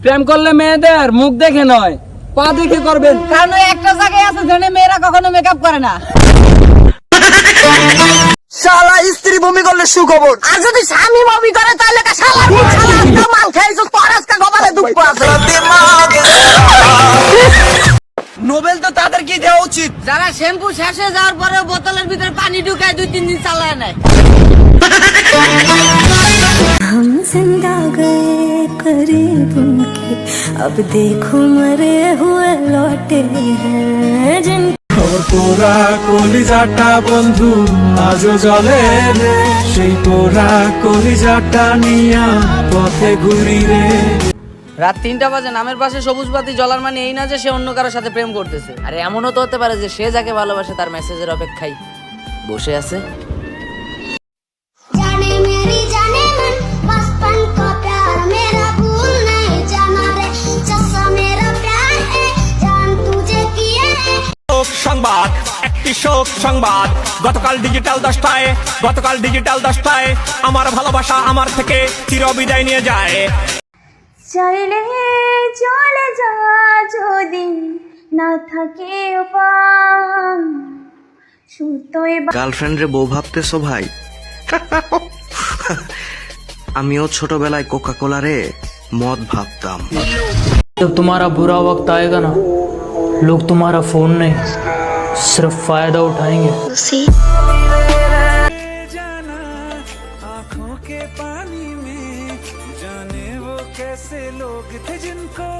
প্রেম করলে মেয়েদের মুখ দেখে নয়, পা দেখে করবেন, কারণ ওই একটা জায়গায় আছে যেখানে মেয়েরা কখনো মেকআপ করে না। শালা স্ত্রী বমি করলে সুখবর, আর যদি স্বামী বমি করে তাহলে শালার মুখ শালা মাল খাইছো, তোর আজকে কপালে দুঃখ আছে। নোবেল তো তাদের কি দেওয়া উচিত যারা শ্যাম্পু শেষ হয়ে যাওয়ার পরে বোতলের ভিতরে পানি ঢুকায় 2-3 দিন চালায় নেয়। हम जिंदा गए करीब उनके, अब देखो मरे हुए लौटे हैं जिन পোড়া কলিজাটা বন্ধু আজও জ্বলে রে, সেই পোড়া কলিজাটা নিয়া পথে ঘুরি রে। রাত 3টা বাজে, নামের পাশে সবুজ বাতি জ্বলার মানে এই না যে সে অন্য কারোর সাথে প্রেম করতেছে। আরে এমনও তো হতে পারে যে সে যাকে ভালোবাসে তার মেসেজের অপেক্ষায় বসে আছে। जाने मेरी जाने मन बचपन का प्यार मेरा भूल नहीं जाना रे, जैसा मेरा प्यार है जान तुझे किए है। সংবাদ, একটি শোক সংবাদ। গতকাল ডিজিটাল 10টায় আমার ভালোবাসা আমার থেকে চিরবিদায় নিয়ে যায়। চাইলে চলে যা যদি না থাকে উপায়, সুতোয় গার্লফ্রেন্ডরে বউ ভাবতেছো ভাই? আমিও ছোটবেলায় কোকা কোলা রে মদ ভাবতাম। जब तुम्हारा बुरा वक्त आएगा ना, लोग तुम्हारा फोन नहीं सिर्फ फायदा उठाएंगे। आंखों के पानी में जाने वो कैसे लोग थे जिनको